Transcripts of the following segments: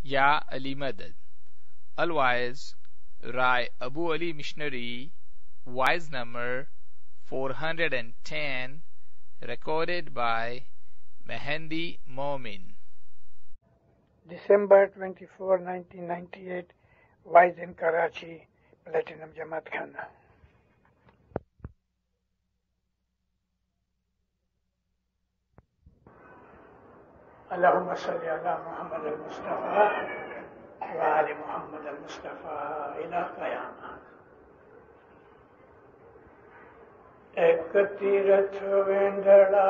یا علی مدد. Otherwise, Rai Abu Ali Missionary, Wise number 410, recorded by Mehendi Momin. December 24, 1998, Wise in Karachi, Platinum Jamaat Khana. Allahumma salli ala Muhammad al-Mustafa wa ali Muhammad al-Mustafa ila qiyamah. Ek tirath vendala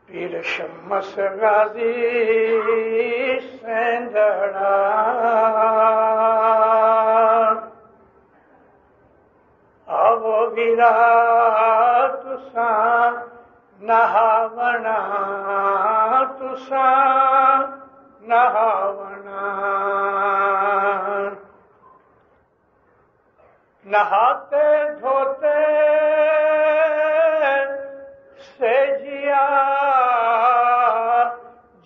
Pir Shammas Ghazi Sendara Avo Virat Tusa Nahavana Tusa Nahavana Nahate dhote se jiya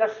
10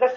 10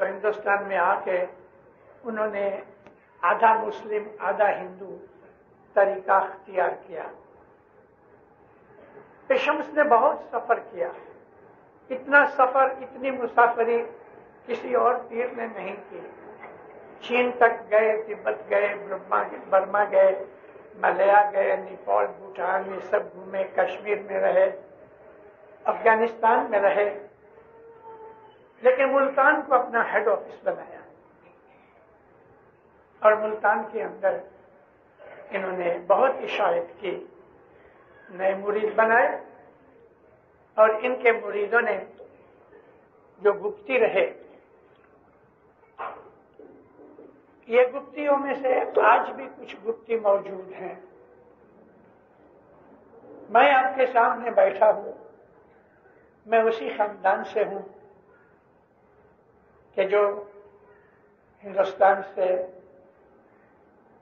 تو ہندوستان میں آ کے انہوں نے آدھا مسلم آدھا ہندو طریقہ اختیار کیا. شمس نے بہت سفر کیا. اتنا سفر اتنی مسافری کسی اور پیر نے نہیں کی. چین تک گئے, تبت گئے, برما گئے, ملیا گئے, نیپال, بھوٹان, یہ سب گھومے, کشمیر میں رہے, افغانستان میں رہے, لیکن ملتان کو اپنا ہیڈ آفس بنایا اور ملتان کے اندر انہوں نے بہت اشاعت کی, نئے مرید بنائے اور ان کے مریدوں نے جو گپتی رہے, یہ گپتیوں میں سے آج بھی کچھ گپتی موجود ہیں. میں آپ کے سامنے بیٹھا ہوں, میں اسی خاندان سے ہوں کہ جو ہندوستان سے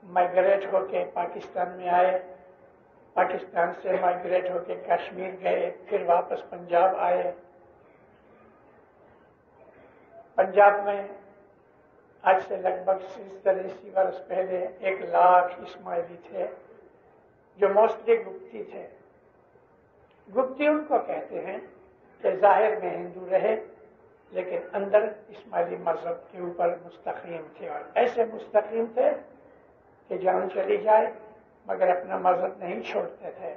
مائگریٹ ہو کے پاکستان میں آئے, پاکستان سے مائگریٹ ہو کے کشمیر گئے, پھر واپس پنجاب آئے. پنجاب میں آج سے لگ بھگ 30 برس پہلے 1 لاکھ اسماعیلی تھے جو موسٹلی گپتی تھے. گپتی ان کو کہتے ہیں کہ ظاہر میں ہندو رہے لیکن اندر اسماعیلی مذہب کے اوپر مستقیم تھے, اور ایسے مستقیم تھے کہ جان چلی جائے مگر اپنا مذہب نہیں چھوڑتے تھے.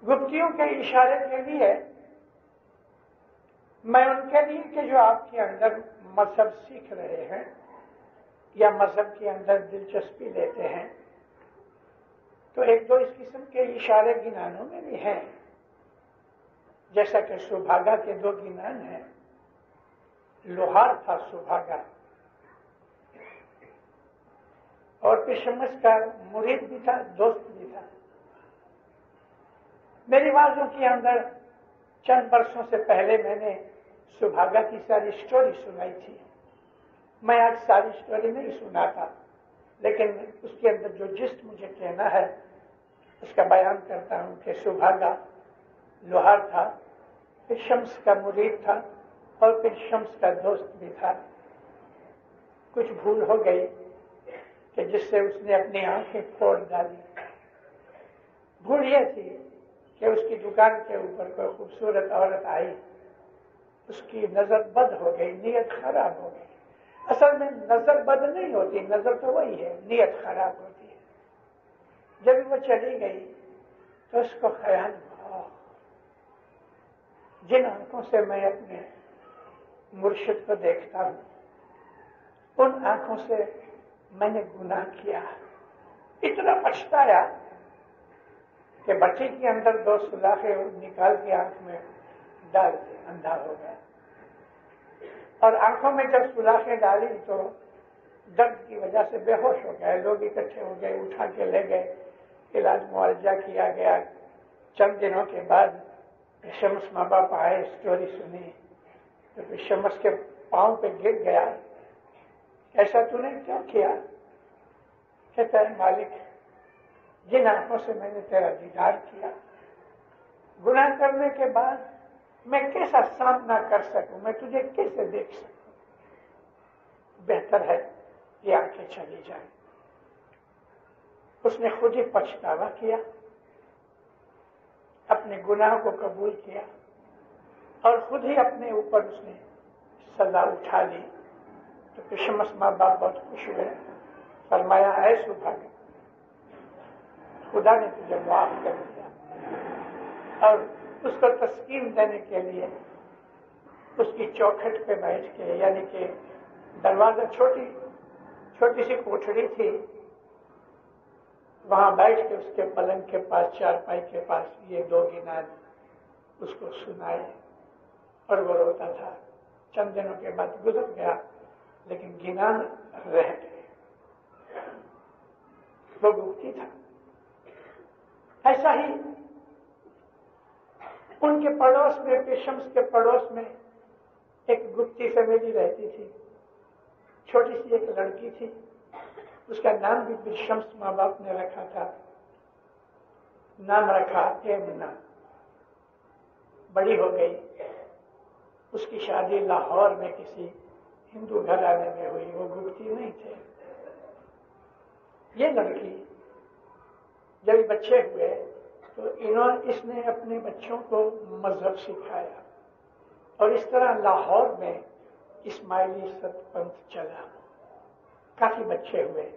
گپتیوں کے اشارے کے لیے میں ان کے لیے کہ جو آپ کے اندر مذہب سیکھ رہے ہیں یا مذہب کے اندر دلچسپی لیتے ہیں, تو 1-2 اس قسم کے اشارے گنانوں میں بھی ہیں. جیسا کہ سبھاگا کے 2 گنان ہیں. لوہار تھا سبھاگا, اور پشمس کا مرید بھی تھا, دوست بھی تھا. میری بازوں کے اندر چند برسوں سے پہلے میں نے سبھاگا کی ساری سٹوری سنائی تھی. میں آج ساری سٹوری نہیں سناتا, لیکن اس کے اندر جو جسٹ مجھے کہنا ہے اس کا بیان کرتا ہوں کہ سبھاگا لوہار تھا, پھر شمس کا مرید تھا اور پھر شمس کا دوست بھی تھا. کچھ بھول ہو گئی کہ جس سے اس نے اپنی آنکھیں پھوڑ ڈالی. بھول یہ تھی کہ اس کی دکان کے اوپر کوئی خوبصورت عورت آئی, اس کی نظر بد ہو گئی, نیت خراب ہو گئی. اصل میں نظر بد نہیں ہوتی, نظر تو وہی ہے, نیت خراب ہوتی ہے. جب وہ چلی گئی تو اس کو خیال ہوا, جن آنکھوں سے میں اپنے مرشد کو دیکھتا ہوں ان آنکھوں سے میں نے گناہ کیا. اتنا پچھتایا کہ بچے کے اندر 2 سلاخیں نکال کے آنکھ میں ڈال کے اندھا ہو گیا, اور آنکھوں میں جب سلاخیں ڈالی تو درد کی وجہ سے بے ہوش ہو گئے. لوگ اکٹھے ہو گئے, اٹھا کے لے گئے, علاج معالجہ کیا گیا. چند دنوں کے بعد شمس ماں باپ آئے, اسٹوری سنی تو پھر شمس کے پاؤں پہ گر گیا. ایسا تو نے کیوں کیا؟ کہتا ہے مالک, جن آنکھوں سے میں نے تیرا دیدار کیا, گناہ کرنے کے بعد میں کیسا سامنا کر سکوں, میں تجھے کیسے دیکھ سکوں؟ بہتر ہے کہ آنکھیں چلی جائیں. اس نے خود ہی پچھتاوا کیا, اپنے گناہ کو قبول کیا اور خود ہی اپنے اوپر اس نے سزا اٹھا لی. تو شمس ماں باپ بہت خوش ہوئے, فرمایا اے سبھاگا, خدا نے تجھے معاف کر دیا. اور اس کو تسکین دینے کے لیے اس کی چوکھٹ پہ بیٹھ کے, یعنی کہ دروازہ چھوٹی سی کوٹھڑی تھی, وہاں بیٹھ کے اس کے پلنگ کے پاس, چارپائی کے پاس یہ 2 گنان اس کو سنائے اور وہ روتا تھا. چند دنوں کے بعد گزر گیا لیکن گنان رہ گئے. وہ گپتی تھا. ایسا ہی ان کے پڑوس میں, شمس کے پڑوس میں ایک گپتی فیملی رہتی تھی. چھوٹی سی ایک لڑکی تھی, اس کا نام بھی پھر شمس ماں باپ نے رکھا تھا. نام رکھا ایمنا. بڑی ہو گئی, اس کی شادی لاہور میں کسی ہندو گھرانے میں ہوئی، وہ گپتی نہیں تھے۔ یہ لڑکی جب بچے ہوئے تو اس نے اپنے بچوں کو مذہب سکھایا، اور اس طرح لاہور میں اسماعیلی ست پنتھ چلا، کافی بچے ہوئے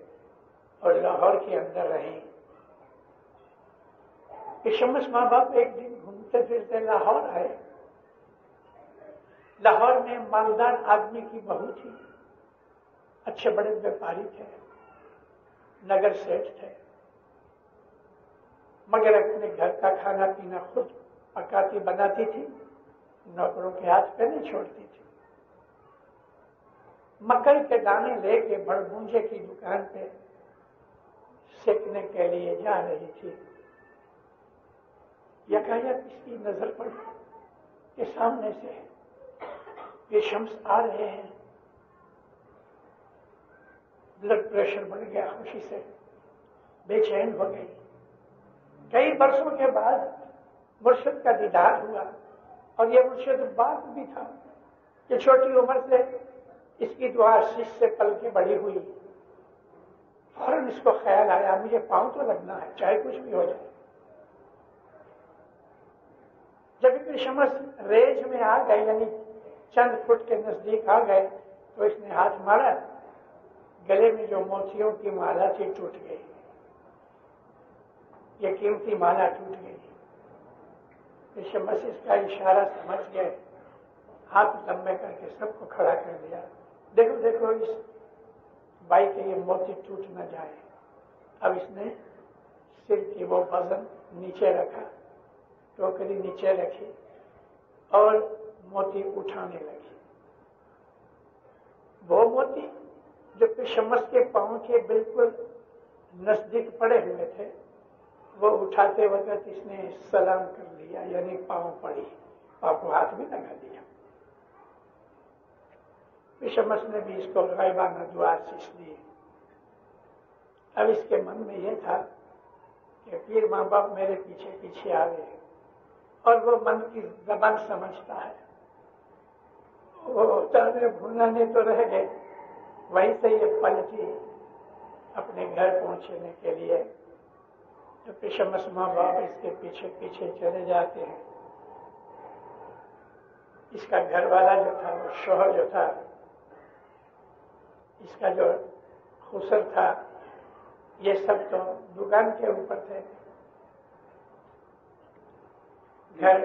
اور لاہور کے اندر رہے۔ شمس ماں باپ ایک دن گھومتے پھرتے لاہور آئے۔ لاہور میں مالدار آدمی کی بہو تھی، اچھے بڑے ویپاری تھے، نگر سیٹھ تھے، مگر اپنے گھر کا کھانا پینا خود پکاتی بناتی تھی، نوکروں کے ہاتھ پہ نہیں چھوڑتی تھی۔ مکئی کے دانے لے کے بڑبونجے کی دکان پہ سیکنے کے لیے جا رہی تھی۔ یکایک اس کی نظر پڑی کہ سامنے سے یہ شمس آ رہے ہیں۔ بلڈ پریشر بڑھ گیا، خوشی سے بے چین ہو گئی۔ کئی برسوں کے بعد مرشد کا دیدار ہوا، اور یہ مرشد باپ بھی تھا کہ چھوٹی عمر سے اس کی دعا شیش سے پل کے بڑی ہوئی۔ فوراً اس کو خیال آیا مجھے پاؤں تو لگنا ہے، چاہے کچھ بھی ہو جائے۔ جب اتنی شمس ریج میں آ گئے، یعنی چند فٹ کے نزدیک آ گئے، تو اس نے ہاتھ مارا، گلے میں جو موتیوں کی مالا تھی ٹوٹ گئی، یہ قیمتی مالا ٹوٹ گئی۔ شمس اس کا اشارہ سمجھ گئے، ہاتھ لمبے کر کے سب کو کھڑا کر دیا، دیکھو دیکھو اس بائی کے یہ موتی ٹوٹ نہ جائے۔ اب اس نے سر کی وہ وزن نیچے رکھا، ٹوکری نیچے رکھی اور موتی اٹھانے لگی۔ وہ موتی جو شمس کے پاؤں کے بالکل نزدیک پڑے ہوئے تھے، وہ اٹھاتے وقت اس نے سلام کر لیا، یعنی پاؤں پڑی، پاؤں کو ہاتھ بھی لگا دیا۔ شمس نے بھی اس کو غائبانہ دعا سیکھ دی۔ اب اس کے من میں یہ تھا کہ پیر ماں باپ میرے پیچھے پیچھے آ گئے، اور وہ من کی زبان سمجھتا ہے، وہ چاہے بھولانے تو رہ گئے، وہیں سے یہ پلٹی اپنے گھر پہنچنے کے لیے۔ تو شمس ماں باپ اس کے پیچھے پیچھے چلے جاتے ہیں۔ اس کا گھر والا جو تھا، وہ شوہر جو تھا، اس کا جو خسر تھا، یہ سب تو دکان کے اوپر تھے۔ گھر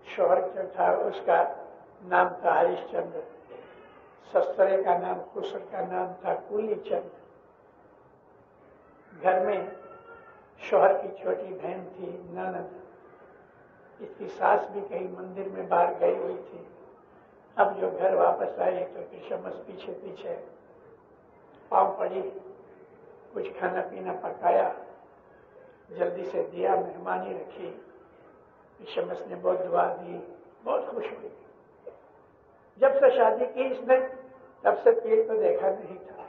شوہر جو تھا اس کا نام تھا ہریش چندر، سسرے کا نام خسر کا نام تھا کولی چند۔ گھر میں شوہر کی چھوٹی بہن تھی نانند، اس کی ساس بھی کہیں مندر میں باہر گئی ہوئی تھی۔ اب جو گھر واپس آئی تو پھر شمس پیچھے پیچھے پاؤں پڑی، کچھ کھانا پینا پکایا، جلدی سے دیا، مہمانی رکھی۔ شمس نے بہت دعا دی، بہت خوش ہوئی۔ جب سے شادی کی اس نے، تب سے پیر کو دیکھا نہیں تھا۔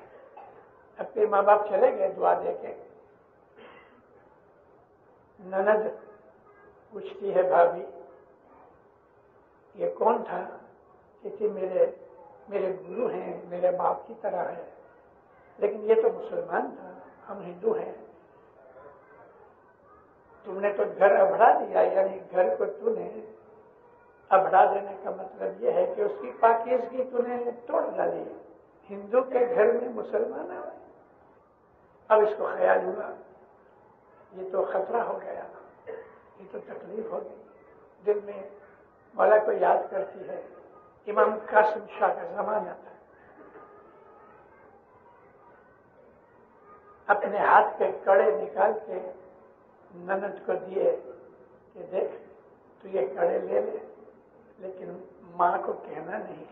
اب پیر ماں باپ چلے گئے دعا دے کے۔ نند پوچھتی ہے بھابھی یہ کون تھا؟ کہتی میرے گرو ہیں، میرے باپ کی طرح ہے، لیکن یہ تو مسلمان تھا، ہم ہندو ہیں۔ تم نے تو گھر ابھڑا دیا، یعنی گھر کو تو نے ابھڑا دینے کا مطلب یہ ہے کہ اس کی پاکیزگی تو نے توڑ ڈالی۔ ہندو کے گھر میں مسلمان آئے۔ اب اس کو خیال ہوا یہ تو خطرہ ہو گیا، یہ تو تکلیف ہو گئی۔ دل میں مولا کو یاد کرتی ہے، امام قاسم شاہ کا زمانہ تھا۔ اپنے ہاتھ کے کڑے نکال کے نند کو دیے کہ دیکھ تو یہ کڑے لے لے، لیکن ماں کو کہنا نہیں۔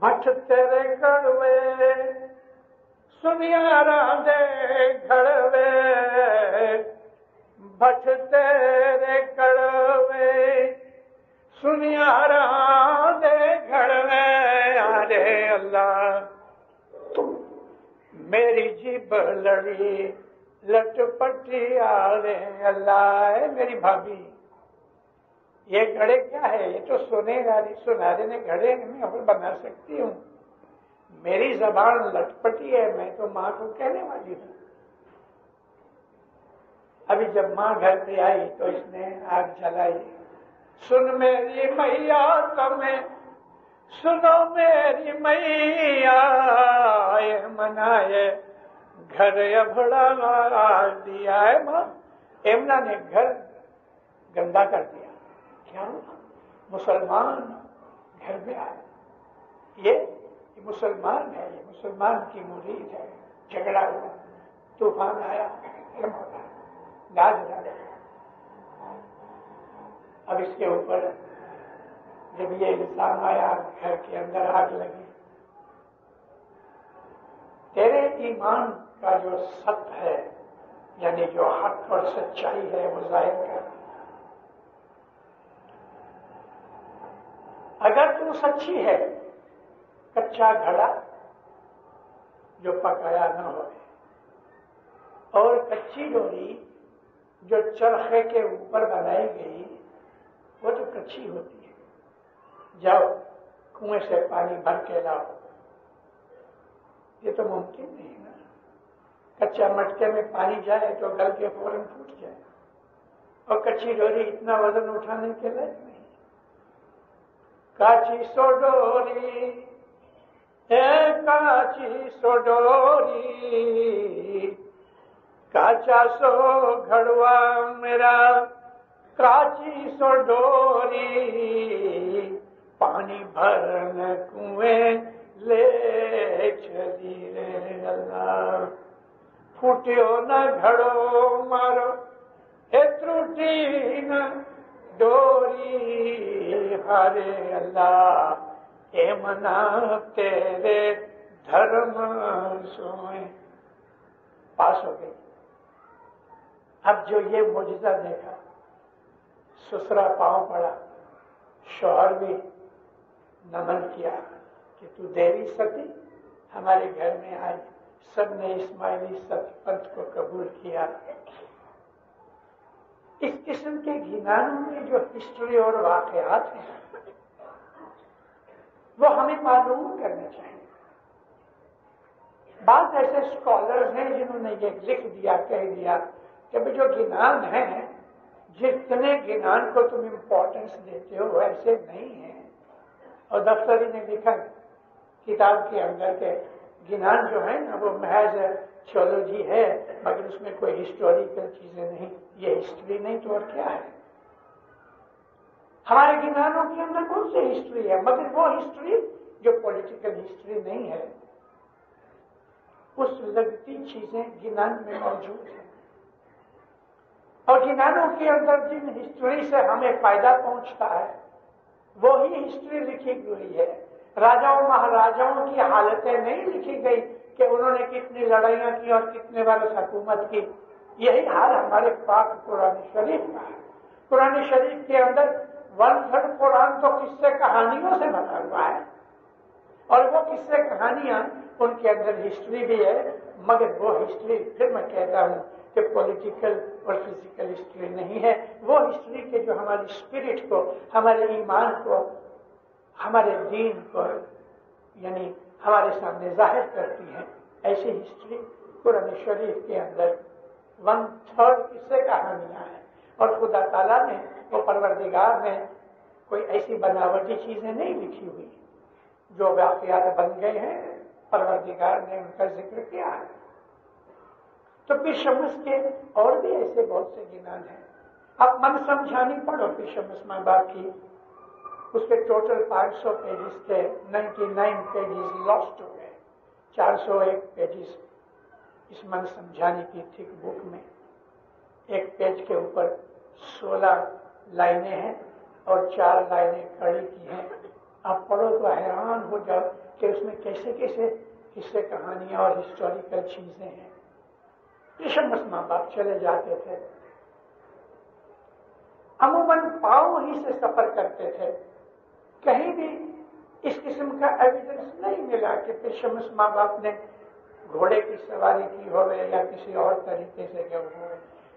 بٹ تیرے کڑوے سنیارا دے گھڑوے، بٹ تیرے کڑوے سنیارا دے گھڑوے، ارے اللہ میری جیب لڑی لٹ پٹی، آلے اللہ۔ میری بھابھی یہ گھڑے کیا ہے؟ یہ تو سنارے نے گھڑے میں اور بنا سکتی ہوں، میری زبان لٹپٹی ہے، میں تو ماں کو کہنے والی ہوں۔ ابھی جب ماں گھر پہ آئی تو اس نے آگ جلائی، سن میری میاں تمہیں، سنو میری میاں، منائے گھر ابھڑا دیا ہے ماں۔ ایمنا نے گھر گندا کر دیا، کیا ہوا؟ مسلمان گھر میں آئے، یہ مسلمان ہے، یہ مسلمان کی مرید ہے، جھگڑا ہوا، طوفان آیا، لاج ڈالے۔ اب اس کے اوپر جب یہ الزام آیا، گھر کے اندر آگ لگی۔ تیرے ایمان کا جو سچ ہے، یعنی جو حق اور سچائی ہے، وہ ظاہر کر۔ اگر تو سچی ہے، کچا گھڑا جو پکایا نہ ہو، اور کچی ڈوری جو چرخے کے اوپر بنائی گئی، وہ تو کچی ہوتی ہے۔ جاؤ کنویں سے پانی بھر کے لاؤ، یہ تو ممکن نہیں نا۔ کچا مٹکے میں پانی جائے تو گل کے فوراً پھوٹ جائے، اور کچی ڈوری اتنا وزن اٹھانے کے لائق نہیں۔ کاچی سو ڈوری، کاچی سو ڈوری، کاچا سو گھڑوا میرا، کاچی سو ڈوری، پانی بھرنے کنویں لے چلی رے اللہ۔ پھوٹیو نہ گھڑو مارو، اے ٹوٹی نہ ڈوری، ہارے اللہ اے منا تیرے دھرم سوئے۔ پاس ہو گئی۔ اب جو یہ معجزہ دیکھا، سسرا پاؤں پڑا، شوہر بھی نمن کیا کہ تو دیوی ستی ہمارے گھر میں آئی۔ سب نے اسماعیلی ست پنتھ کو قبول کیا۔ اس قسم کے گھنانوں میں جو ہسٹری اور واقعات ہیں، وہ ہمیں معلوم کرنے چاہیے۔ بعض ایسے اسکالرز ہیں جنہوں نے یہ لکھ دیا، کہہ دیا کہ جو گنان ہیں، جتنے گنان کو تم امپورٹنس دیتے ہو ایسے نہیں ہیں۔ اور دفتری نے لکھا کتاب کے اندر کے گنان جو ہیں نا، وہ محض تھیولوجی ہے، مگر اس میں کوئی ہسٹوریکل چیزیں نہیں۔ یہ ہسٹری نہیں تو اور کیا ہے؟ ہمارے گنانوں کے اندر کون سی ہسٹری ہے؟ مگر وہ ہسٹری جو پولیٹیکل ہسٹری نہیں ہے۔ اس لگتی چیزیں گنان میں موجود ہیں، اور گنانوں کے اندر جن ہسٹری سے ہمیں فائدہ پہنچتا ہے وہی ہسٹری لکھی ہوئی ہے۔ راجاؤں مہاراجاؤں کی حالتیں نہیں لکھی گئی کہ انہوں نے کتنی لڑائیاں کی اور کتنے برس حکومت کی۔ یہی حال ہمارے پاک قرآن شریف کا ہے۔ قرآن شریف کے اندر 1/3 قرآن تو قصے کہانیوں سے بنا ہوا ہے، اور وہ قصے کہانیاں ان کے اندر ہسٹری بھی ہے، مگر وہ ہسٹری پھر میں کہتا ہوں کہ پولیٹیکل اور فزیکل ہسٹری نہیں ہے۔ وہ ہسٹری کے جو ہماری اسپرٹ کو، ہمارے ایمان کو، ہمارے دین کو یعنی ہمارے سامنے ظاہر کرتی ہے، ایسی ہسٹری قرآن شریف کے اندر 1/3 قصے کہانیاں ہیں۔ اور خدا تعالیٰ نے، وہ پروردگار نے کوئی ایسی بناوٹی چیزیں نہیں لکھی ہوئی، جو واقعات بن گئے ہیں پروردگار نے ان کا ذکر کیا ہے۔ تو پیر شمس کے اور بھی ایسے بہت سے گنان ہیں۔ اب من سمجھانی پڑھو پیر شمس ماں باپ کی، اس کے ٹوٹل 500 پیجز تھے، 99 پیجز لاسٹ ہو گئے، 401 پیجز اس من سمجھانی کی تھک بک میں۔ ایک پیج کے اوپر 16 لائنیں ہیں اور 4 لائنیں کڑی کی ہیں۔ آپ پڑھو تو حیران ہو جاؤ کہ اس میں کیسے کیسے قصے کہانیاں اور ہسٹوریکل چیزیں ہیں۔ پیر شمس ماں باپ چلے جاتے تھے، عموماً پاؤں ہی سے سفر کرتے تھے۔ کہیں بھی اس قسم کا ایویڈنس نہیں ملا کہ پیر شمس ماں باپ نے گھوڑے کی سواری کی ہوئے یا کسی اور طریقے سے گئے ہوئے۔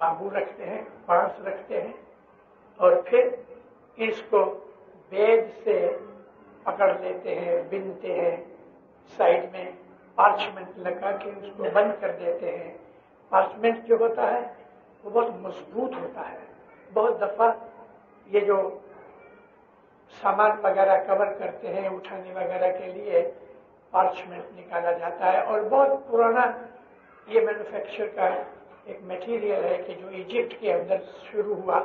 بامبو رکھتے ہیں، بانس رکھتے ہیں، اور پھر اس کو بیج سے پکڑ لیتے ہیں، بنتے ہیں، سائڈ میں پارچمنٹ لگا کے اس کو بند کر دیتے ہیں۔ پارچمنٹ جو ہوتا ہے وہ بہت مضبوط ہوتا ہے۔ بہت دفعہ یہ جو سامان وغیرہ کور کرتے ہیں اٹھانے وغیرہ کے لیے پارچمنٹ نکالا جاتا ہے، اور بہت پرانا یہ مینوفیکچر کا ایک میٹیریل ہے کہ جو ایجپٹ کے اندر شروع ہوا،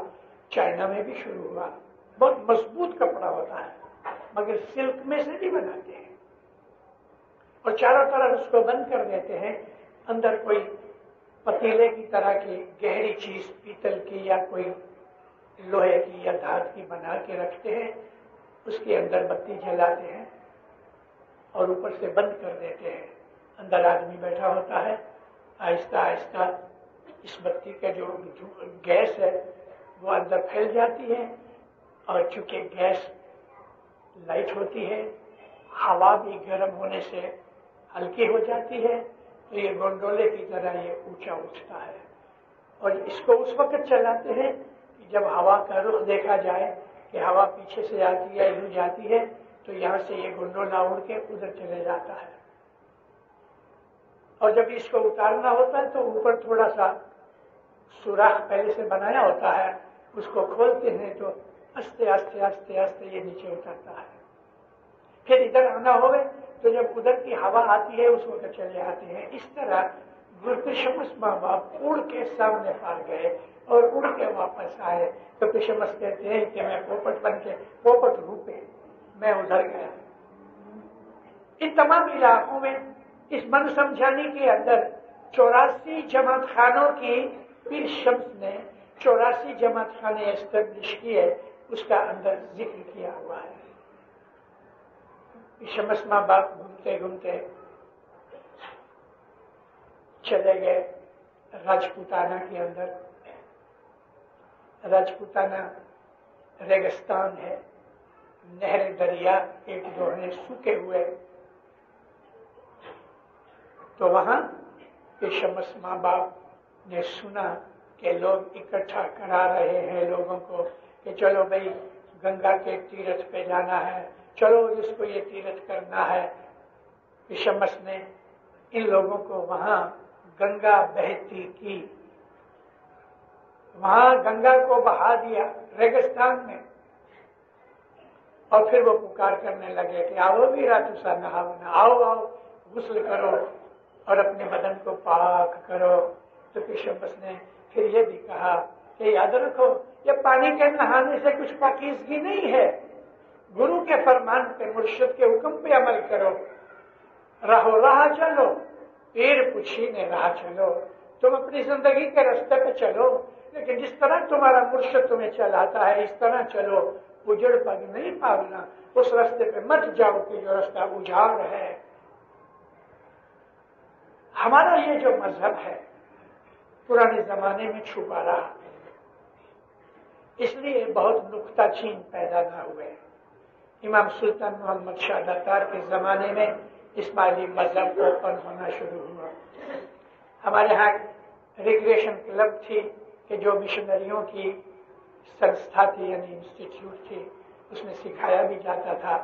چائنا میں بھی شروع ہوا۔ بہت مضبوط کپڑا ہوتا ہے، مگر سلک میں سے بھی بناتے ہیں، اور چاروں طرف اس کو بند کر دیتے ہیں۔ اندر کوئی پتیلے کی طرح کی گہری چیز پیتل کی یا کوئی لوہے کی یا دھات کی بنا کے رکھتے ہیں، اس کے اندر بتی جلاتے ہیں اور اوپر سے بند کر دیتے ہیں۔ اندر آدمی بیٹھا ہوتا ہے، آہستہ آہستہ اس بتی کا جو گیس ہے وہ اندر پھیل جاتی ہے، اور چونکہ گیس لائٹ ہوتی ہے، ہوا بھی گرم ہونے سے ہلکی ہو جاتی ہے، تو یہ گنڈولے کی طرح یہ اونچا اٹھتا ہے۔ اور اس کو اس وقت چلاتے ہیں کہ جب ہوا کا رخ دیکھا جائے کہ ہوا پیچھے سے آتی ہے، یوں جاتی ہے، تو یہاں سے یہ گنڈولا اڑ کے ادھر چلے جاتا ہے۔ اور جب اس کو اتارنا ہوتا ہے تو اوپر تھوڑا سا سوراخ پہلے سے بنایا ہوتا ہے، اس کو کھولتے ہیں تو آہستہ آہستہ آہستہ آہستہ یہ نیچے اترتا ہے۔ پھر ادھر آنا ہوئے تو جب ادھر کی ہوا آتی ہے اس وقت چلے آتے ہیں۔ اس طرح گرپشمس ماں باپ اڑ کے سامنے پار گئے اور اڑ کے واپس آئے، تو گرپشمس کہتے ہیں کہ میں پوپٹ بن کے پوپٹ روپے میں ادھر گیا۔ ان تمام علاقوں میں اس من سمجھانی کے اندر 84 جماعت خانوں کی پیر شمس نے 84 جماعت خانے اسٹیبلش کیے، اس کا اندر ذکر کیا ہوا ہے۔ شمس ماں باپ گھومتے گھومتے چلے گئے راجپوتانہ کے اندر۔ راجپوتانہ ریگستان ہے، نہر دریا ایک دو ہیں سوکھے ہوئے، تو وہاں شمس ماں باپ نے سنا کہ لوگ اکٹھا کرا رہے ہیں لوگوں کو کہ چلو بھائی گنگا کے تیرتھ پہ جانا ہے، چلو جس کو یہ تیرتھ کرنا ہے۔ شمس نے ان لوگوں کو وہاں گنگا بہتی کی، وہاں گنگا کو بہا دیا ریگستان میں، اور پھر وہ پکار کرنے لگے کہ آؤ بھی راتوسا نہاونا، آؤ آؤ غسل کرو اور اپنے بدن کو پاک کرو۔ تو شمس نے پھر یہ بھی کہا کہ یاد رکھو یہ پانی کے نہانے سے کچھ پاکیزگی نہیں ہے، گرو کے فرمان پہ، مرشد کے حکم پہ عمل کرو، راہو راہ چلو، پیر پوچھی نے راہ چلو، تم اپنی زندگی کے راستے پہ چلو، لیکن جس طرح تمہارا مرشد تمہیں چلاتا ہے اس طرح چلو، اجڑ پگ نہیں پاگنا، اس راستے پہ مت جاؤ کہ جو راستہ اجاڑ ہے۔ ہمارا یہ جو مذہب ہے پرانے زمانے میں چھپا رہا، اس لیے بہت نکتہ چین پیدا نہ ہوئے۔ امام سلطان محمد شاہ دتار کے زمانے میں اسماعیلی مذہب اوپن ہونا شروع ہوا۔ ہمارے ہاں ریکریشن کلب تھی کہ جو مشنریوں کی سنستھا تھی، یعنی انسٹیٹیوٹ تھی، اس میں سکھایا بھی جاتا تھا۔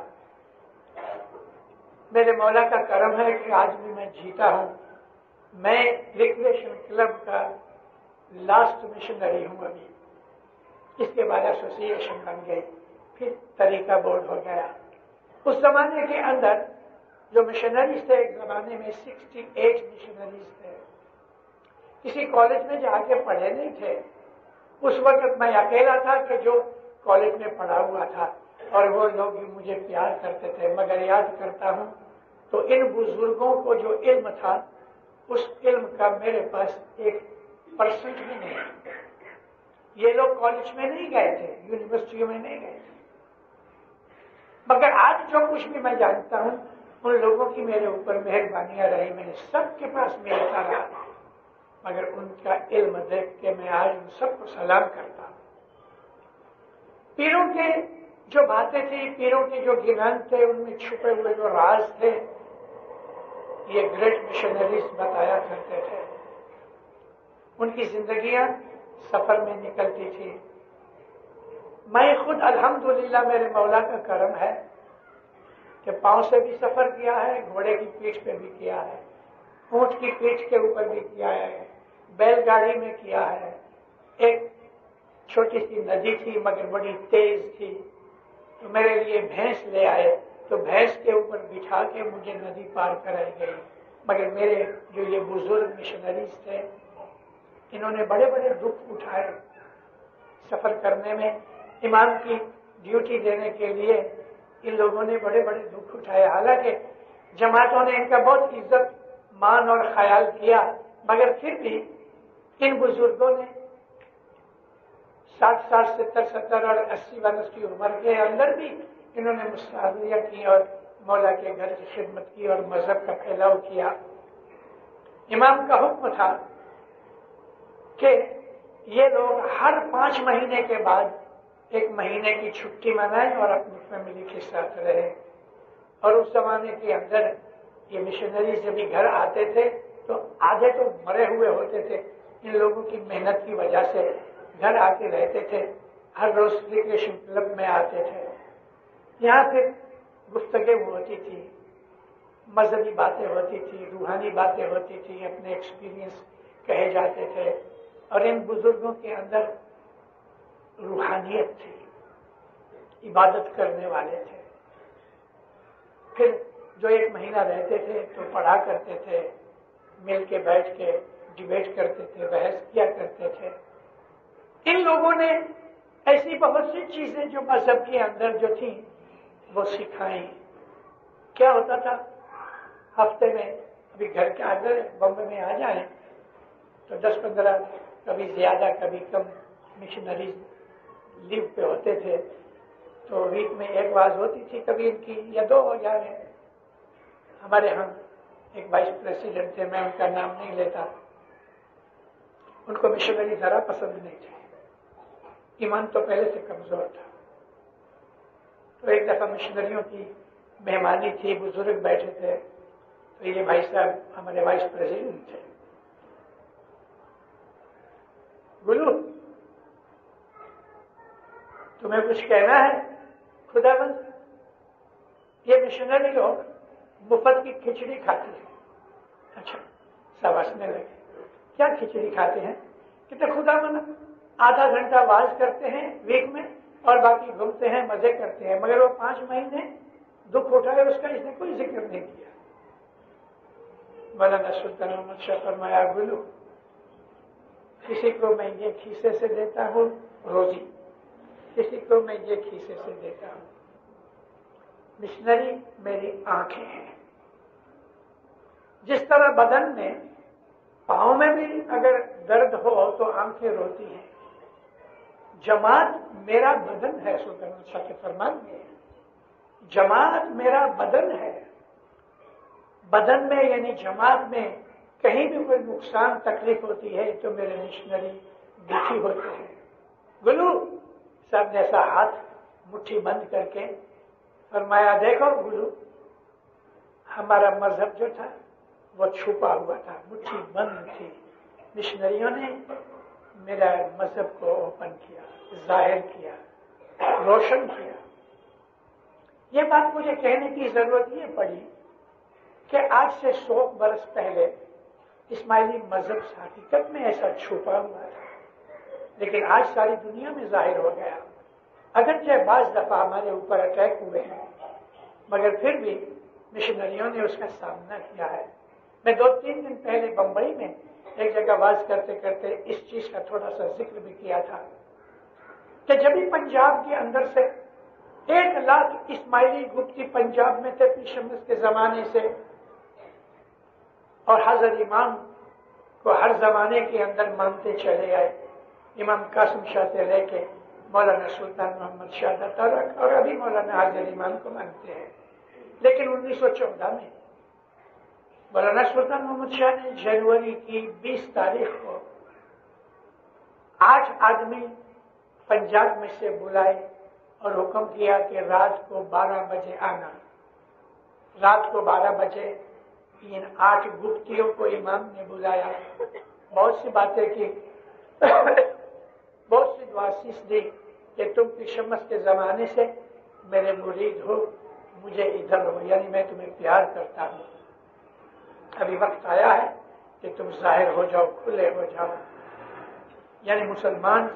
میرے مولا کا کرم ہے کہ آج بھی میں جیتا ہوں، میں ریکریشن کلب کا لاسٹ مشنری ہوں ابھی، اس کے بعد ایسوسیشن بن گئی، پھر طریقہ بورڈ ہو گیا۔ اس زمانے کے اندر جو مشنریز تھے، ایک زمانے میں 68 مشنریز تھے، کسی کالج میں جا کے پڑھے نہیں تھے۔ اس وقت میں اکیلا تھا کہ جو کالج میں پڑھا ہوا تھا، اور وہ لوگ مجھے پیار کرتے تھے، مگر یاد کرتا ہوں تو ان بزرگوں کو جو علم تھا اس علم کا میرے پاس 1% بھی نہیں۔ یہ لوگ کالج میں نہیں گئے تھے، یونیورسٹیوں میں نہیں گئے تھے، مگر آج جو کچھ بھی میں جانتا ہوں ان لوگوں کی میرے اوپر مہربانیاں رہی، میں نے سب کے پاس ملتا رہا، مگر ان کا علم دیکھ کے میں آج ان سب کو سلام کرتا ہوں۔ پیروں کے جو باتیں تھی، پیروں کے جو گنان تھے، ان میں چھپے ہوئے جو راز تھے، یہ گریٹ مشنریز بتایا کرتے تھے۔ ان کی زندگیاں سفر میں نکلتی تھی. میں خود الحمدللہ میرے مولا کا کرم ہے کہ پاؤں سے بھی سفر کیا ہے, گھوڑے کی پیٹھ پہ بھی کیا ہے, اونٹ کی پیٹھ کے اوپر بھی کیا ہے, بیل گاڑی میں کیا ہے. ایک چھوٹی سی ندی تھی مگر بڑی تیز تھی, تو میرے لیے بھینس لے آئے, تو بھینس کے اوپر بٹھا کے مجھے ندی پار کرائی گئی. مگر میرے جو یہ بزرگ مشنریز تھے, انہوں نے بڑے بڑے دکھ اٹھائے سفر کرنے میں. امام کی ڈیوٹی دینے کے لیے ان لوگوں نے بڑے بڑے دکھ اٹھائے. حالانکہ جماعتوں نے ان کا بہت عزت مان اور خیال کیا, مگر پھر بھی ان بزرگوں نے 60 60 70 70 اور 80 برس کی عمر کے اندر بھی انہوں نے مستحضریہ کی اور مولا کے گھر کی خدمت کی اور مذہب کا پھیلاؤ کیا. امام کا حکم تھا کہ یہ لوگ ہر 5 مہینے کے بعد 1 مہینے کی چھٹی منائیں اور اپنی فیملی کے ساتھ رہے. اور اس زمانے کے اندر یہ مشنری جب بھی گھر آتے تھے تو آدھے تو مرے ہوئے ہوتے تھے. ان لوگوں کی محنت کی وجہ سے گھر آتے رہتے تھے, ہر روز ریکریشن کلب میں آتے تھے. یہاں پھر گفتگو ہوتی تھی, مذہبی باتیں ہوتی تھی, روحانی باتیں ہوتی تھی, اپنے ایکسپیرینس کہے جاتے تھے. اور ان بزرگوں کے اندر روحانیت تھی, عبادت کرنے والے تھے. پھر جو 1 مہینہ رہتے تھے تو پڑھا کرتے تھے, مل کے بیٹھ کے ڈیبیٹ کرتے تھے, بحث کیا کرتے تھے. ان لوگوں نے ایسی بہت سی چیزیں جو مذہب کے اندر جو تھیں وہ سکھائیں. کیا ہوتا تھا, ہفتے میں ابھی گھر کے اندر بمبئی میں آ جائیں تو 10-15 کبھی زیادہ کبھی کم مشنریز لیو پہ ہوتے تھے, تو ویک میں 1 واز ہوتی تھی, کبھی ان کی یا 2 ہو جائیں. ہمارے ہاں ایک وائس پریسیڈنٹ تھے, میں ان کا نام نہیں لیتا, ان کو مشنری ذرا پسند نہیں تھے, ایمان تو پہلے سے کمزور تھا. تو ایک دفعہ مشنریوں کی مہمانی تھی, بزرگ بیٹھے تھے, تو یہ بھائی صاحب ہمارے وائس پریسیڈنٹ تھے. گلو تمہیں کچھ کہنا ہے؟ خدا بند, یہ مشنری لوگ مفت کی کھچڑی کھاتے ہیں. اچھا, سب ہنسنے لگے. کیا کھچڑی کھاتے ہیں؟ کہتے خدا بند آدھا گھنٹہ واز کرتے ہیں ویک میں اور باقی گھومتے ہیں, مزے کرتے ہیں, مگر وہ 5 مہینے دکھ اٹھائے اس کا اس نے کوئی ذکر نہیں کیا. مولانا سلطان احمد شاہ فرمایا, گلو کسی کو میں یہ کھیسے سے دیتا ہوں روزی, کسی کو میں یہ کھیسے سے دیتا ہوں. مشنری میری آنکھیں ہیں. جس طرح بدن میں پاؤں میں بھی اگر درد ہو تو آنکھیں روتی ہیں, جماعت میرا بدن ہے. سلطان شاہ کے فرمان میں جماعت میرا بدن ہے. بدن میں یعنی جماعت میں کہیں بھی کوئی نقصان تکلیف ہوتی ہے تو میرے مشنری دکھی ہوتے ہیں. گلو صاحب نے ایسا ہاتھ مٹھی بند کر کے فرمایا, دیکھو گلو ہمارا مذہب جو تھا وہ چھپا ہوا تھا, مٹھی بند تھی. مشنریوں نے میرا مذہب کو اوپن کیا, ظاہر کیا, روشن کیا. یہ بات مجھے کہنے کی ضرورت یہ پڑی کہ آج سے 100 برس پہلے اسماعیلی مذہب حقیقت میں ایسا چھپا ہوا تھا, لیکن آج ساری دنیا میں ظاہر ہو گیا. اگرچہ بعض دفعہ ہمارے اوپر اٹیک ہوئے ہیں, مگر پھر بھی مشنریوں نے اس کا سامنا کیا ہے. میں 2-3 دن پہلے بمبئی میں ایک جگہ واز کرتے کرتے اس چیز کا تھوڑا سا ذکر بھی کیا تھا کہ جب بھی پنجاب کے اندر سے 1 لاکھ اسماعیلی گپتی پنجاب میں تھے پیر شمس کے زمانے سے, اور حضرت امام کو ہر زمانے کے اندر مانتے چلے آئے, امام قاسم شاہ سے لے کے مولانا سلطان محمد شاہ تارک اور ابھی مولانا حضرت امام کو مانتے ہیں. لیکن 1914 میں مولانا سلطان محمد شاہ نے جنوری کی 20 تاریخ کو 8 آدمی پنجاب میں سے بلائے اور حکم کیا کہ رات کو 12 بجے آنا. رات کو 12 بجے ان 8 گپتیوں کو امام نے بلایا, بہت سی باتیں کی. دعا سیکھ دی کہ تم کی شمس کے زمانے سے میرے مرید ہو، مجھے ادھر ہو، یعنی میں تمہیں پیار کرتا ہوں، ابھی وقت آیا ہے کہ تم ظاہر ہو جاؤ، کھلے ہو جاؤ، یعنی مسلمان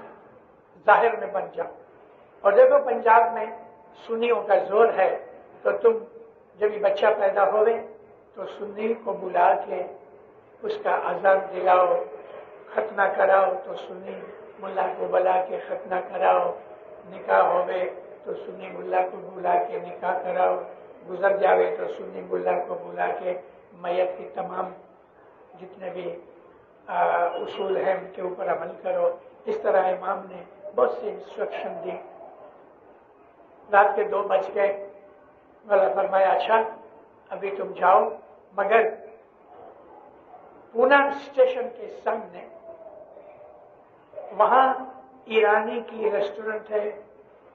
ظاہر میں بن جاؤ۔ اور دیکھو پنجاب میں سنیوں کا زور ہے، تو تم جب یہ بچہ پیدا ہوئے تو سنی کو بلا کے اس کا اذان دلاؤ، ختنہ کراؤ تو سنی ملا کو بلا کے ختنہ کراؤ، نکاح ہوئے تو سنی ملا کو بلا کے نکاح کراؤ، گزر جاوے تو سنی ملا کو بلا کے میت کی تمام جتنے بھی اصول ہیں ان کے اوپر عمل کرو۔ اس طرح امام نے بہت سی انسٹرکشن دی۔ رات کے 2 بج گئے، مولا فرمایا اچھا ابھی تم جاؤ، مگر پونا اسٹیشن کے سامنے وہاں ایرانی کی ریسٹورنٹ ہے،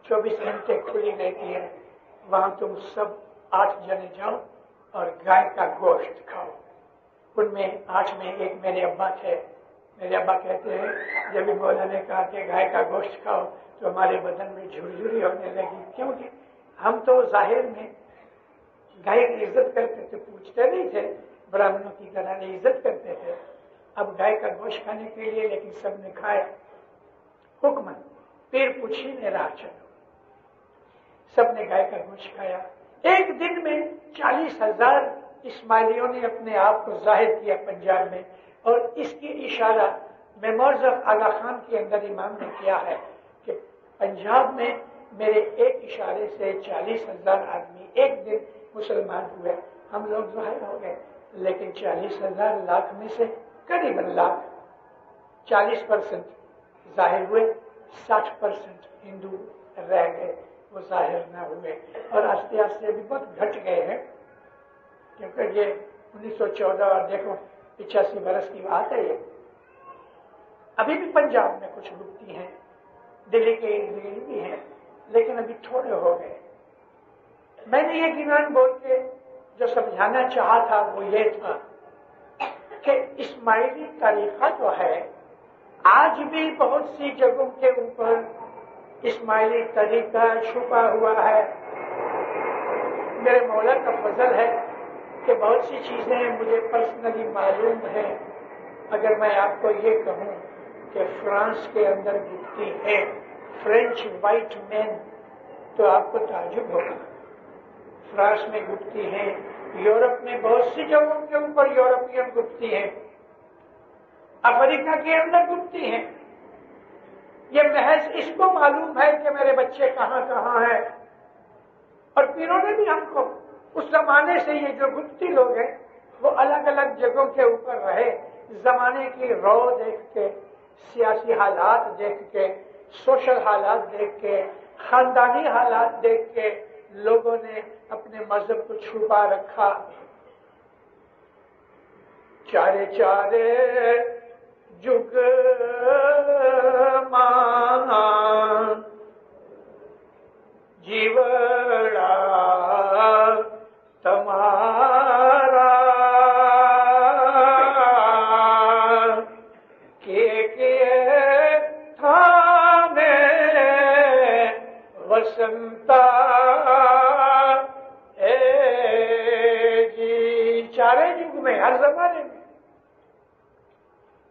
24 گھنٹے کھلی رہتی ہے، وہاں تم سب 8 جنے جاؤ اور گائے کا گوشت کھاؤ۔ ان میں 8 میں ایک میرے ابا تھے۔ میرے ابا کہتے ہیں جب بھی مولا نے کہا کہ گائے کا گوشت کھاؤ تو ہمارے بدن میں جھرجھری ہونے لگی، کیونکہ ہم تو ظاہر میں گائے کی عزت کرتے تھے، پوچھتے نہیں تھے، برہمنوں کی طرح عزت کرتے تھے۔ اب گائے کا گوشت کھانے کے لیے لیکن سب نے کھایا، حکم پیر پوچھی نے راہ چلو، سب نے گائے کا گوشت کھایا۔ ایک دن میں 40,000 اسماعیلیوں نے اپنے آپ کو ظاہر کیا پنجاب میں، اور اس کی اشارہ میمورز آف آغا خان کے اندر امام نے کیا ہے کہ پنجاب میں میرے ایک اشارے سے 40,000 آدمی ایک دن مسلمان ہوئے۔ ہم لوگ ظاہر ہو گئے، لیکن 40,000 لاکھ میں سے قریب لاکھ 40% ظاہر ہوئے، 60% ہندو رہ گئے، وہ ظاہر نہ ہوئے، اور آہستہ آہستہ بھی بہت گھٹ گئے ہیں، کیونکہ یہ 1914 اور دیکھو 85 برس کی بات ہے۔ یہ ابھی بھی پنجاب میں کچھ گپتی ہیں، دلی کے ارد گرد بھی ہیں، لیکن ابھی تھوڑے ہو گئے۔ میں نے یہ گنان بول کے جو سمجھانا چاہا تھا وہ یہ تھا کہ اسماعیلی طریقہ جو ہے آج بھی بہت سی جگہوں کے اوپر اسماعیلی طریقہ چھپا ہوا ہے۔ میرے مولا کا فضل ہے کہ بہت سی چیزیں مجھے پرسنلی معلوم ہیں۔ اگر میں آپ کو یہ کہوں کہ فرانس کے اندر گپتی ہے فرینچ وائٹ مین، تو آپ کو تعجب ہوگا۔ فرانس میں گپتی ہیں، یورپ میں بہت سی جگہوں کے اوپر یورپین گپتی ہیں، افریقہ کے اندر گپتی ہیں۔ یہ محض اس کو معلوم ہے کہ میرے بچے کہاں کہاں ہیں، اور پیروں نے بھی ہم کو اس زمانے سے یہ جو گپتی لوگ ہیں وہ الگ الگ جگہوں کے اوپر رہے، زمانے کی رو دیکھ کے، سیاسی حالات دیکھ کے، سوشل حالات دیکھ کے، خاندانی حالات دیکھ کے لوگوں نے اپنے مذہب کو چھپا رکھا۔ چارے چارے جگ ماں جیوڑا تمہارا کے تھانے وسنتا اے جی۔ چارے یگ میں، ہر زمانے میں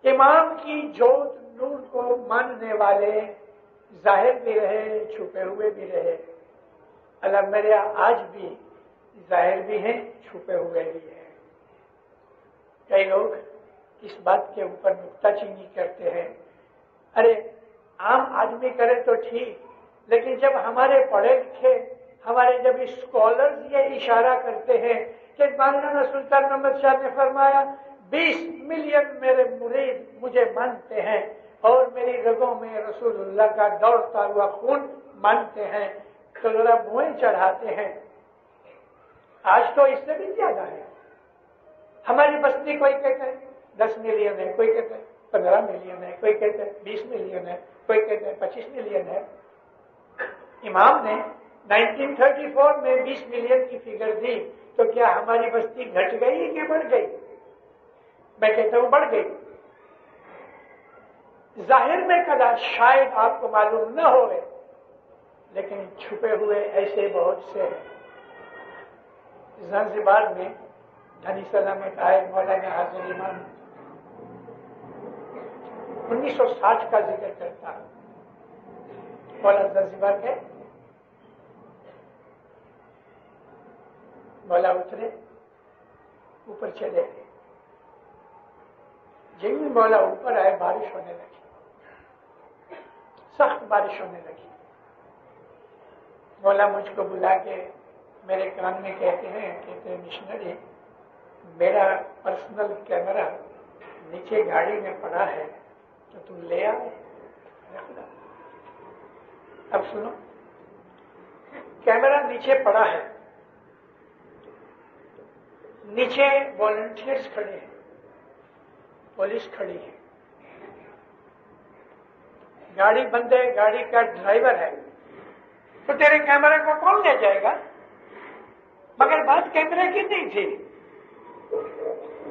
امام کی جوت نور کو ماننے والے ظاہر بھی رہے، چھپے ہوئے بھی رہے۔ اللہ میرے آج بھی ظاہر بھی ہیں، چھپے ہوئے بھی ہیں۔ کئی لوگ اس بات کے اوپر نکتہ چینی کرتے ہیں، ارے عام آدمی کرے تو ٹھیک، لیکن جب ہمارے پڑھے لکھے، ہمارے جب اسکالرز یہ اشارہ کرتے ہیں کہ مولانا سلطان محمد شاہ نے فرمایا 20 ملین میرے مرید مجھے مانتے ہیں اور میری رگوں میں رسول اللہ کا دوڑتا ہوا خون مانتے ہیں، تو ذرا بوئیں چڑھاتے ہیں۔ آج تو اس سے بھی زیادہ ہے۔ ہماری بستی کوئی کہتا ہے 10 ملین ہے، کوئی کہتا ہے 15 ملین ہے، کوئی کہتا ہے 20 ملین ہے، کوئی کہتا ہے 25 ملین ہے۔ امام نے 1934 میں 20 ملین کی فگر دی، تو کیا ہماری بستی گھٹ گئی کہ بڑھ گئی؟ میں کہتا ہوں بڑھ گئی۔ ظاہر میں کدا شاید آپ کو معلوم نہ ہوئے، لیکن چھپے ہوئے ایسے بہت سے ہیں۔ زنزبار میں دھنی سلامت آئے مولانا حاضر امام 1960 کا ذکر کرتا، مولانا زنزبار کے مولا اترے، اوپر چلے گئے۔ جن میں مولا اوپر آئے بارش ہونے لگی، سخت بارش ہونے لگی۔ مولا مجھ کو بلا کے میرے کان میں کہتے ہیں مشنری میرا پرسنل کیمرہ نیچے گاڑی میں پڑا ہے تو تم لے آئے۔ اب سنو، کیمرہ نیچے پڑا ہے، نیچے والنٹیئرز کھڑے ہیں، پولیس کھڑی ہے، گاڑی بند ہے، گاڑی کا ڈرائیور ہے، تو تیرے کیمرے کو کون لے جائے گا؟ مگر بات کیمرے کی نہیں تھی،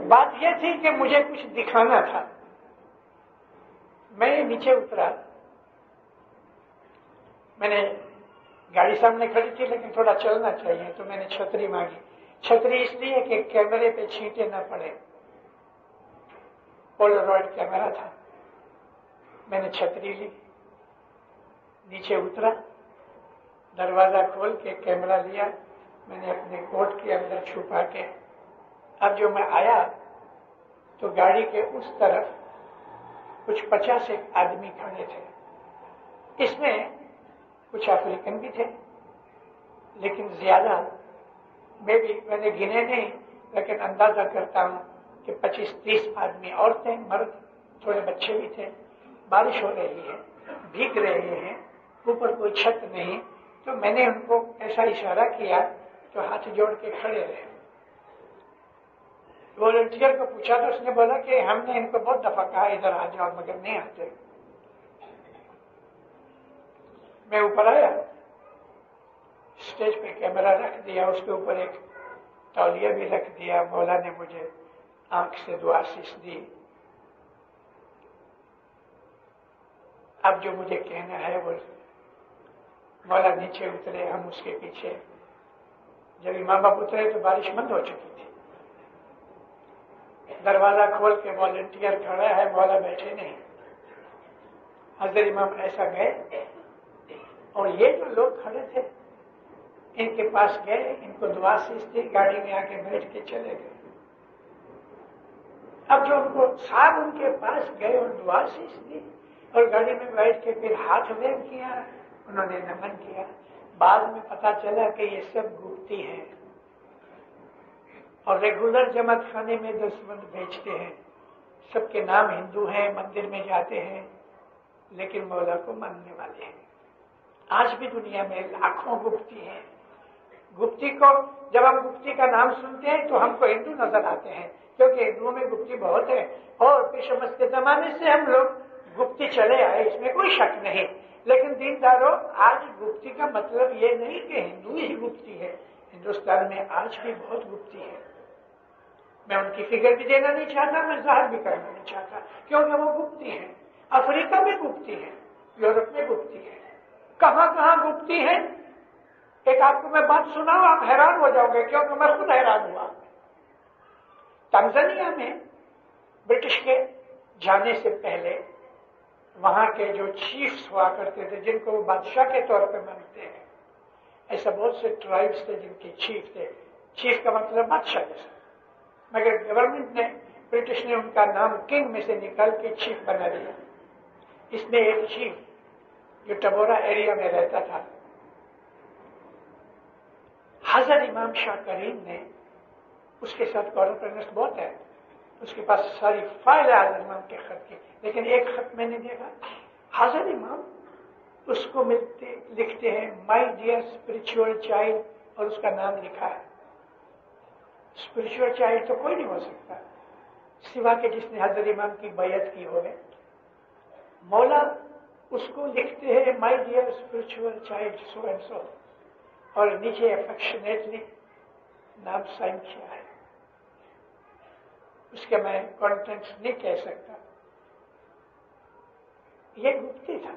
بات یہ تھی کہ مجھے کچھ دکھانا تھا۔ میں نیچے اترا، میں نے گاڑی سامنے کھڑی تھی لیکن تھوڑا چلنا چاہیے، تو میں نے چھتری مانگی۔ چھتری اس لیے کہ کیمرے پہ چھینٹے نہ پڑے، پولرائڈ کیمرہ تھا۔ میں نے چھتری لی، نیچے اترا، دروازہ کھول کے کیمرہ لیا، میں نے اپنے کوٹ کے اندر چھپا کے، اب جو میں آیا تو گاڑی کے اس طرف کچھ 50 آدمی کھڑے تھے۔ اس میں کچھ افریقن بھی تھے، لیکن زیادہ میں نے گنے نہیں، لیکن اندازہ کرتا ہوں کہ 25-30 آدمی اور تھے، مرد، تھوڑے بچے بھی تھے۔ بارش ہو رہی ہے، بھیگ رہے ہیں، اوپر کوئی چھت نہیں، تو میں نے ان کو ایسا اشارہ کیا تو ہاتھ جوڑ کے کھڑے رہے۔ والنٹیئر کو پوچھا تو اس نے بولا کہ ہم نے ان کو بہت دفعہ کہا ادھر آ جاؤ مگر نہیں آتے۔ میں اوپر آیا، اسٹیج پہ کیمرہ رکھ دیا، اس کے اوپر ایک تولیہ بھی رکھ دیا۔ مولا نے مجھے آنکھ سے دعا آسیس دی۔ اب جو مجھے کہنا ہے وہ، مولا نیچے اترے، ہم اس کے پیچھے۔ جب امام باپ اترے تو بارش بند ہو چکی تھی۔ دروازہ کھول کے والنٹیئر کھڑا ہے، مولا بیٹھے نہیں۔ حضرت امام ایسا گئے اور یہ جو لوگ کھڑے تھے ان کے پاس گئے، ان کو دعا آسیس دی، گاڑی میں آ کے بیٹھ کے چلے گئے۔ اب جو ان کو صاحب ان کے پاس گئے اور دعا آسیس دی اور گاڑی میں بیٹھ کے پھر ہاتھ ویو کیا، انہوں نے نمن کیا۔ بعد میں پتا چلا کہ یہ سب گپتی ہیں اور ریگولر جماعت خانے میں دستبند بیچتے ہیں، سب کے نام ہندو ہیں، مندر میں جاتے ہیں، لیکن مولا کو ماننے والے ہیں۔ آج بھی دنیا میں لاکھوں گپتی ہیں۔ گپتی کو، جب ہم گپتی کا نام سنتے ہیں تو ہم کو ہندو نظر آتے ہیں، کیونکہ ہندوؤں میں گپتی بہت ہے، اور پیشمس کے زمانے سے ہم لوگ گپتی چلے آئے، اس میں کوئی شک نہیں۔ لیکن دینداروں، آج گپتی کا مطلب یہ نہیں کہ ہندو ہی گپتی ہے، ہندوستان میں آج بھی بہت گپتی ہے۔ میں ان کی فگر بھی دینا نہیں چاہتا، میں ظاہر بھی کرنا نہیں چاہتا، کیونکہ وہ گپتی ہیں۔ افریقہ میں گپتی ہے، یورپ میں گپتی ہے، کہاں کہاں گپتی ہے۔ ایک آپ کو میں بات سناؤں، آپ حیران ہو جاؤ گے، کیونکہ میں خود حیران ہوا۔ تنزانیہ میں برٹش کے جانے سے پہلے وہاں کے جو چیفز ہوا کرتے تھے، جن کو وہ بادشاہ کے طور پہ مانتے ہیں، ایسا بہت سے ٹرائبس تھے جن کے چیف تھے۔ چیف کا مطلب بادشاہ جیسا، مگر گورنمنٹ نے، برٹش نے ان کا نام کنگ میں سے نکال کے چیف بنا دیا۔ اس میں ایک چیف جو ٹبورا ایریا میں رہتا تھا، حضرت امام شاہ کریم نے اس کے ساتھ کورسپونڈنس بہت ہے، اس کے پاس ساری فائل ہے حضرت امام کے خط کی، لیکن ایک خط میں نے دیکھا، حضرت امام اس کو لکھتے ہیں مائی ڈیئر اسپرچل چائلڈ، اور اس کا نام لکھا ہے۔ اسپرچل چائلڈ تو کوئی نہیں ہو سکتا سوا کہ جس نے حضرت امام کی بیعت کی ہوگی۔ مولا اس کو لکھتے ہیں my dear spiritual child so and so, اور نیچے افیکشنیٹلی نام سائن کیا ہے۔ اس کے میں کانٹینٹس نہیں کہہ سکتا۔ یہ مفتی تھا،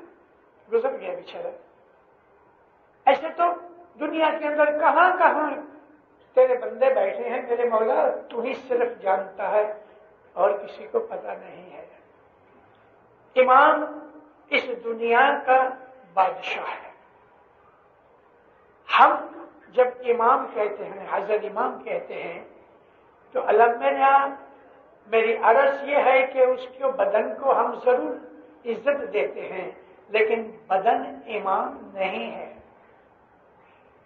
گزر گیا بیچارہ. ایسے تو دنیا کے اندر کہاں کہاں تیرے بندے بیٹھے ہیں میرے مولا، تو ہی صرف جانتا ہے اور کسی کو پتا نہیں ہے. امام اس دنیا کا بادشاہ ہے. ہم جب امام کہتے ہیں، حضرت امام کہتے ہیں، تو اللہ میری عرض یہ ہے کہ اس کے بدن کو ہم ضرور عزت دیتے ہیں، لیکن بدن امام نہیں ہے.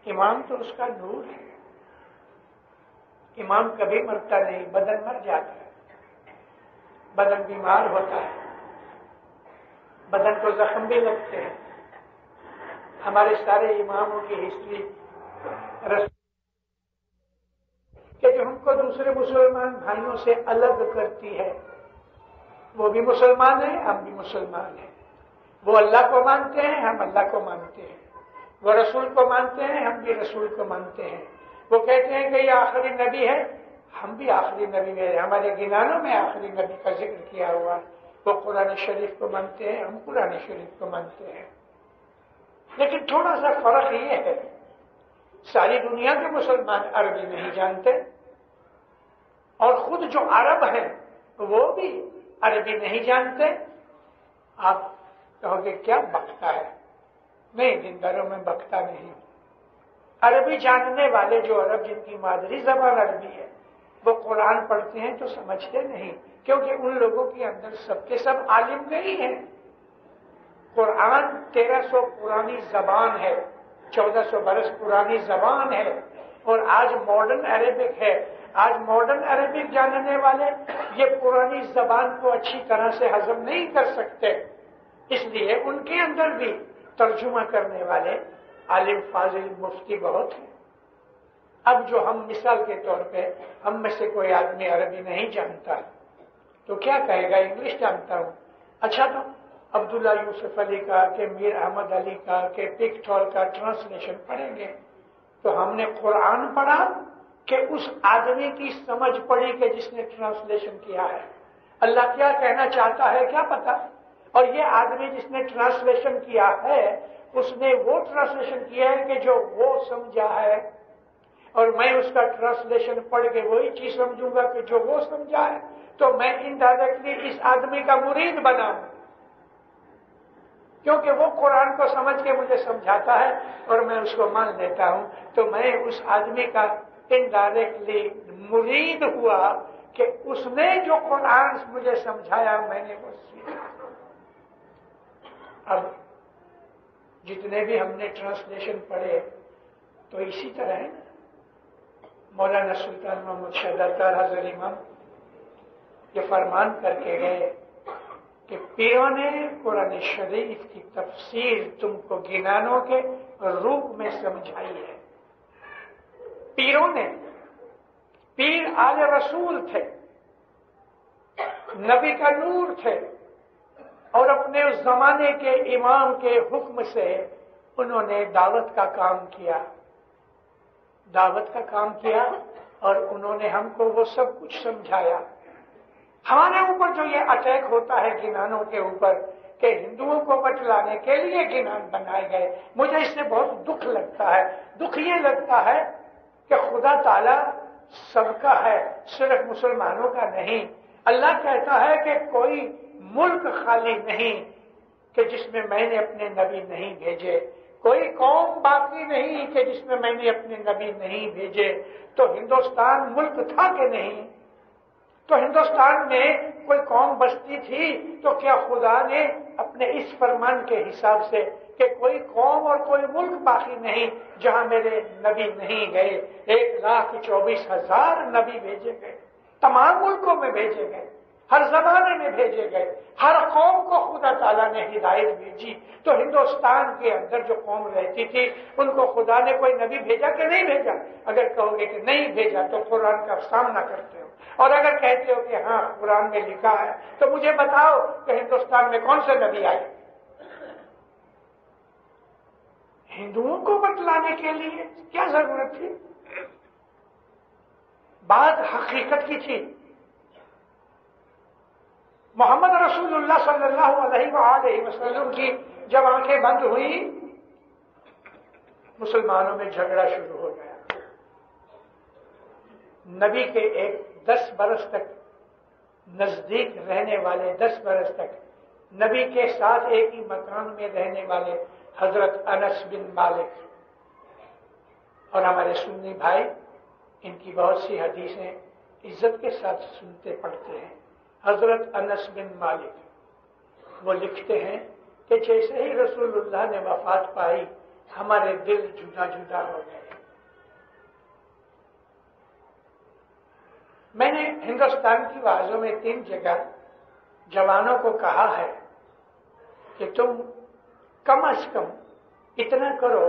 امام تو اس کا نور ہے. امام کبھی مرتا نہیں، بدن مر جاتا ہے، بدن بیمار ہوتا ہے، بدن کو زخم بھی لگتے ہیں. ہمارے سارے اماموں کی ہسٹری کہ جو ہم کو دوسرے مسلمان بھائیوں سے الگ کرتی ہے. وہ بھی مسلمان ہیں، ہم بھی مسلمان ہیں. وہ اللہ کو مانتے ہیں، ہم اللہ کو مانتے ہیں. وہ رسول کو مانتے ہیں، ہم بھی رسول کو مانتے ہیں. وہ کہتے ہیں کہ یہ آخری نبی ہے، ہم بھی آخری نبی میں، ہمارے گنانوں میں آخری نبی کا ذکر کیا ہوا. وہ قرآن شریف کو مانتے ہیں، ہم قرآن شریف کو مانتے ہیں. لیکن تھوڑا سا فرق یہ ہے، ساری دنیا کے مسلمان عربی نہیں جانتے، اور خود جو عرب ہیں وہ بھی عربی نہیں جانتے. آپ کہو گے کیا بکتا ہے؟ نہیں، دینداروں میں بکتا نہیں. عربی جاننے والے جو عرب جن کی مادری زبان عربی ہے، وہ قرآن پڑھتے ہیں تو سمجھتے نہیں، کیونکہ ان لوگوں کے اندر سب کے سب عالم نہیں ہیں. قرآن 1300 پرانی زبان ہے، 1400 برس پرانی زبان ہے، اور آج ماڈرن عربک ہے. آج ماڈرن عربک جاننے والے یہ پرانی زبان کو اچھی طرح سے ہضم نہیں کر سکتے، اس لیے ان کے اندر بھی ترجمہ کرنے والے عالم فاضل مفتی بہت ہیں. اب جو ہم مثال کے طور پہ ہم میں سے کوئی آدمی عربی نہیں جانتا تو کیا کہے گا؟ انگلش جانتا ہوں. اچھا، تو عبداللہ یوسف علی کا کہ میر احمد علی کا کہ پکٹول کا ٹرانسلیشن پڑھیں گے. تو ہم نے قرآن پڑھا کہ اس آدمی کی سمجھ پڑی کہ جس نے ٹرانسلیشن کیا ہے. اللہ کیا کہنا چاہتا ہے کیا پتا. اور یہ آدمی جس نے ٹرانسلیشن کیا ہے، اس نے وہ ٹرانسلیشن کیا ہے کہ جو وہ سمجھا ہے، اور میں اس کا ٹرانسلیشن پڑھ کے وہی چیز سمجھوں گا کہ جو وہ سمجھا ہے، تو میں انڈائریکٹلی اس آدمی کا مرید بناؤں، کیونکہ وہ قرآن کو سمجھ کے مجھے سمجھاتا ہے اور میں اس کو مان لیتا ہوں. تو میں اس آدمی کا انڈائریکٹلی مرید ہوا کہ اس نے جو قرآن مجھے سمجھایا میں نے وہ سیکھا. اب جتنے بھی ہم نے ٹرانسلیشن پڑھے تو اسی طرح ہے. مولانا سلطان محمد شہزادہ حضرت امام یہ فرمان کر کے گئے کہ پیروں نے قرآن شریف کی تفسیر تم کو گنانوں کے روپ میں سمجھائی ہے. پیروں نے، پیر آل رسول تھے، نبی کا نور تھے، اور اپنے اس زمانے کے امام کے حکم سے انہوں نے دعوت کا کام کیا. دعوت کا کام کیا اور انہوں نے ہم کو وہ سب کچھ سمجھایا. ہمارے اوپر جو یہ اٹیک ہوتا ہے گنانوں کے اوپر کہ ہندوؤں کو بتلانے کے لیے گنان بنائے گئے، مجھے اس سے بہت دکھ لگتا ہے. دکھ یہ لگتا ہے کہ خدا تعالی سب کا ہے، صرف مسلمانوں کا نہیں. اللہ کہتا ہے کہ کوئی ملک خالی نہیں کہ جس میں میں نے اپنے نبی نہیں بھیجے، کوئی قوم باقی نہیں کہ جس میں میں نے اپنے نبی نہیں بھیجے. تو ہندوستان ملک تھا کہ نہیں؟ تو ہندوستان میں کوئی قوم بستی تھی تو کیا خدا نے اپنے اس فرمان کے حساب سے کہ کوئی قوم اور کوئی ملک باقی نہیں جہاں میرے نبی نہیں گئے؟ 1,24,000 نبی بھیجے گئے، تمام ملکوں میں بھیجے گئے، ہر زمانے میں بھیجے گئے، ہر قوم کو خدا تعالیٰ نے ہدایت بھیجی. تو ہندوستان کے اندر جو قوم رہتی تھی ان کو خدا نے کوئی نبی بھیجا کہ نہیں بھیجا؟ اگر کہو گے کہ نہیں بھیجا تو قرآن کا سامنا کرتے ہو، اور اگر کہتے ہو کہ ہاں قرآن میں لکھا ہے تو مجھے بتاؤ کہ ہندوستان میں کون سے نبی آئے؟ ہندوؤں کو بتلانے کے لیے کیا ضرورت تھی؟ بات حقیقت کی تھی. محمد رسول اللہ صلی اللہ علیہ وآلہ وسلم کی جب آنکھیں بند ہوئی مسلمانوں میں جھگڑا شروع ہو گیا. نبی کے ایک 10 برس تک نزدیک رہنے والے 10 برس تک نبی کے ساتھ ایک ہی مکان میں رہنے والے حضرت انس بن مالک اور ہمارے سنی بھائی ان کی بہت سی حدیثیں عزت کے ساتھ سنتے پڑھتے ہیں. حضرت انس بن مالک وہ لکھتے ہیں کہ جیسے ہی رسول اللہ نے وفات پائی ہمارے دل جدا جدا ہو گئے. میں نے ہندوستان کی وعظوں میں 3 جگہ جوانوں کو کہا ہے کہ تم کم از کم اتنا کرو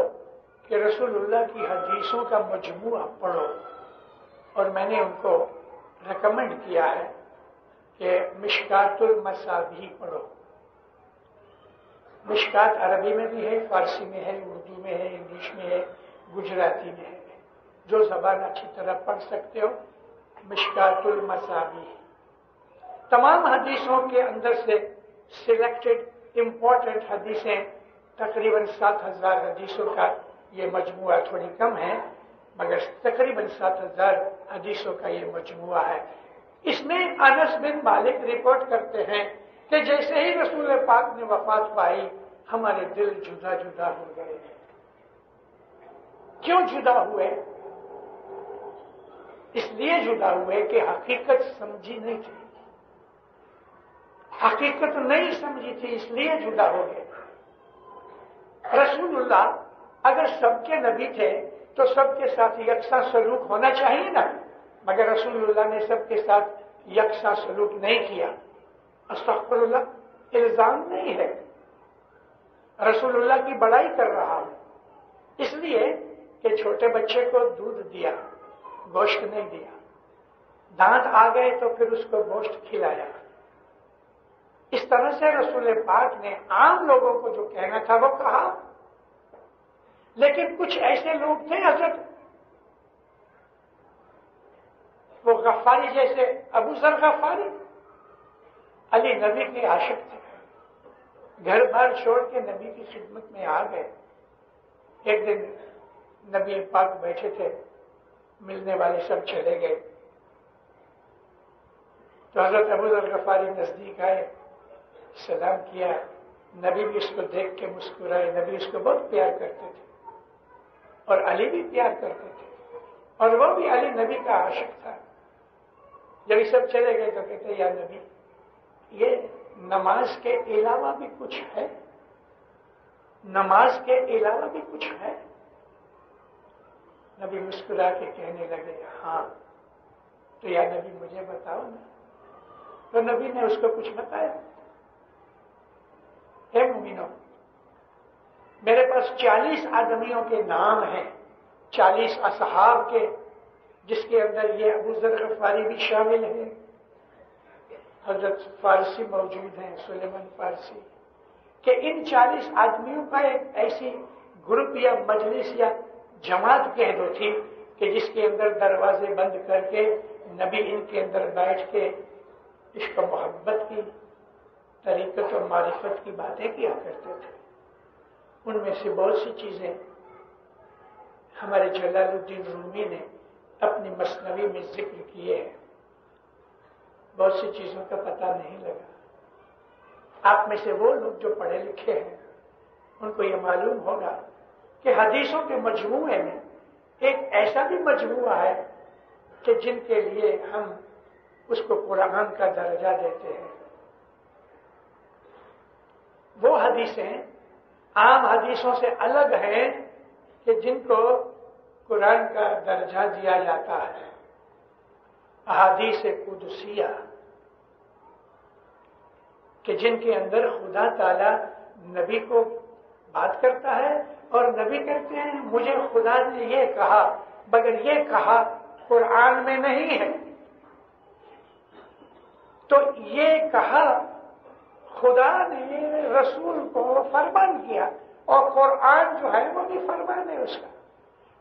کہ رسول اللہ کی حدیثوں کا مجموعہ پڑھو. اور میں نے ان کو ریکمینڈ کیا ہے کہ مشکات المصابیح پڑھو. مشکات عربی میں بھی ہے، فارسی میں ہے، اردو میں ہے، انگلش میں ہے، گجراتی میں ہے. جو زبان اچھی طرح پڑھ سکتے ہو مشکات المصابیح. تمام حدیثوں کے اندر سے سلیکٹڈ امپورٹنٹ حدیثیں تقریباً 7000 حدیثوں کا یہ مجموعہ، تھوڑی کم ہے مگر تقریباً 7000 حدیثوں کا یہ مجموعہ ہے. اس میں انس بن مالک رپورٹ کرتے ہیں کہ جیسے ہی رسول پاک نے وفات پائی ہمارے دل جدا جدا ہو گئے. کیوں جدا ہوئے؟ اس لیے جدا ہوئے کہ حقیقت سمجھی نہیں تھی. حقیقت نہیں سمجھی تھی اس لیے جدا ہو گئے. رسول اللہ اگر سب کے نبی تھے تو سب کے ساتھ یکساں سلوک ہونا چاہیے نا، مگر رسول اللہ نے سب کے ساتھ یکساں سلوک نہیں کیا. استغفر اللہ، الزام نہیں ہے، رسول اللہ کی بڑائی کر رہا ہوں. اس لیے کہ چھوٹے بچے کو دودھ دیا، گوشت نہیں دیا. دانت آ گئے تو پھر اس کو گوشت کھلایا. اس طرح سے رسول پاک نے عام لوگوں کو جو کہنا تھا وہ کہا. لیکن کچھ ایسے لوگ تھے حضرت وہ غفاری جیسے ابو ذر غفاری، علی نبی کے عاشق تھے، گھر بار چھوڑ کے نبی کی خدمت میں آ گئے. ایک دن نبی پاک بیٹھے تھے، ملنے والے سب چلے گئے تو حضرت ابو ذر غفاری نزدیک آئے، سلام کیا. نبی بھی اس کو دیکھ کے مسکرائے. نبی اس کو بہت پیار کرتے تھے اور علی بھی پیار کرتے تھے اور وہ بھی علی نبی کا عاشق تھا. جب یہ سب چلے گئے تو کہتے یا نبی یہ نماز کے علاوہ بھی کچھ ہے؟ نماز کے علاوہ بھی کچھ ہے؟ نبی مسکرا کے کہنے لگے ہاں. تو یا نبی مجھے بتاؤ نا. تو نبی نے اس کو کچھ بتایا. اے مومنو، میرے پاس 40 آدمیوں کے نام ہیں، 40 اصحاب کے، جس کے اندر یہ ابو ذر غفاری بھی شامل ہیں. حضرت فارسی موجود ہیں، سلیمان فارسی، کہ ان 40 آدمیوں کا ایک ایسی گروپ یا مجلس یا جماعت کہہ دو تھی کہ جس کے اندر دروازے بند کر کے نبی ان کے اندر بیٹھ کے عشق و محبت کی، طریقت و معرفت کی باتیں کیا کرتے تھے. ان میں سے بہت سی چیزیں ہمارے جلال الدین رومی نے اپنی مثنوی میں ذکر کیے ہیں. بہت سی چیزوں کا پتہ نہیں لگا. آپ میں سے وہ لوگ جو پڑھے لکھے ہیں ان کو یہ معلوم ہوگا کہ حدیثوں کے مجموعے میں ایک ایسا بھی مجموعہ ہے کہ جن کے لیے ہم اس کو قرآن کا درجہ دیتے ہیں. وہ حدیثیں عام حدیثوں سے الگ ہیں کہ جن کو قرآن کا درجہ دیا جاتا ہے. احادیث قدسیہ کہ جن کے اندر خدا تعالی نبی کو بات کرتا ہے اور نبی کہتے ہیں مجھے خدا نے یہ کہا، مگر یہ کہا قرآن میں نہیں ہے. تو یہ کہا خدا نے رسول کو فرمان کیا اور قرآن جو ہے وہ بھی فرمان ہے اس کا.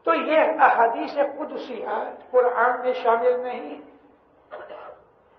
تو یہ احادیث قدسیات قرآن میں شامل نہیں.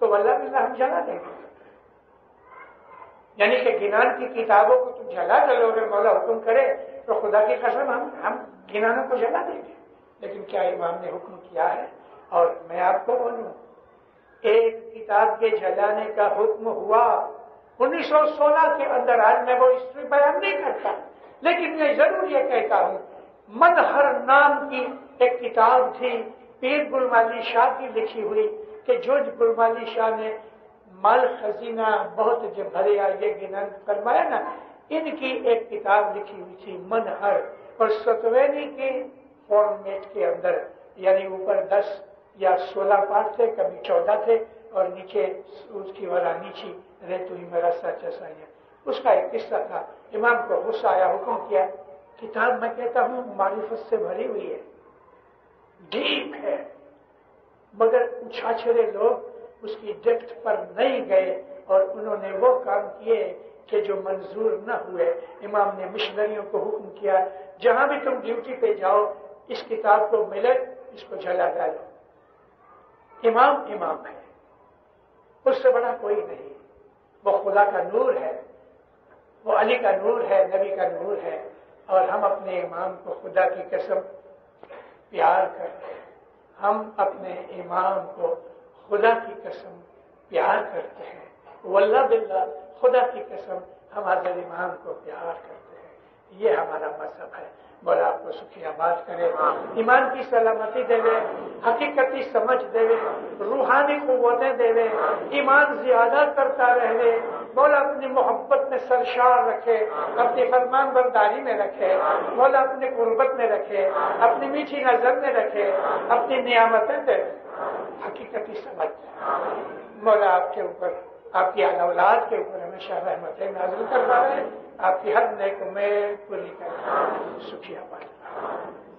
تو واللہ باللہ ہم جلا دیں گے. یعنی کہ گنان کی کتابوں کو تم جلا ڈالو، اگر مولا حکم کرے تو خدا کی قسم ہم گنانوں کو جلا دیں گے. لیکن کیا امام نے حکم کیا ہے؟ اور میں آپ کو بولوں، ایک کتاب کے جلانے کا حکم ہوا 1916 کے اندر. آج میں وہ ہسٹری بیان نہیں کرتا، لیکن میں ضرور یہ کہتا ہوں، منہر نام کی ایک کتاب تھی پیر گلمالی شاہ کی لکھی ہوئی، کہ جو گلمالی شاہ نے مال خزینہ بہت جو بھرے یہ گنن فرمایا نا، ان کی ایک کتاب لکھی ہوئی تھی منہر، اور ستوینی کے فارمیٹ کے اندر، یعنی اوپر 10 یا 16 پارٹ تھے، کبھی 14 تھے، اور نیچے اس کی ورا نیچی ریتو ہی میرا سچ ایسا ہے. اس کا ایک قصہ تھا. امام کو غصہ آیا، حکم کیا. کتاب میں کہتا ہوں معرفت سے بھری ہوئی ہے، ڈیپ ہے، مگر چھاچھرے لوگ اس کی ڈیپتھ پر نہیں گئے اور انہوں نے وہ کام کیے کہ جو منظور نہ ہوئے. امام نے مشنریوں کو حکم کیا، جہاں بھی تم ڈیوٹی پہ جاؤ اس کتاب کو ملے اس کو جلا ڈالو. امام ہے، اس سے بڑا کوئی نہیں. وہ خدا کا نور ہے، وہ علی کا نور ہے، نبی کا نور ہے. اور ہم اپنے امام کو خدا کی قسم پیار کرتے ہیں. ہم اپنے امام کو خدا کی قسم پیار کرتے ہیں. واللہ باللہ خدا کی قسم ہم حضرت امام کو پیار کرتے ہیں. یہ ہمارا مذہب ہے. مولا آپ کو سکھی آباد کرے، ایمان کی سلامتی دے، حقیقتی سمجھ دے، روحانی قوتیں دے، ایمان زیادہ کرتا رہے. مولا اپنی محبت میں سرشار رکھے، اپنی فرمان برداری میں رکھے، مولا اپنی قربت میں رکھے، اپنی میٹھی نظر میں رکھے، اپنی نعمتیں دے، حقیقتی سمجھ دے. مولا آپ کے اوپر، آپ کی اولاد کے اوپر ہمیشہ رحمتیں نازل کرتا رہے، آپ کی ہر نیک امید پوری کرے. سکھی آباد.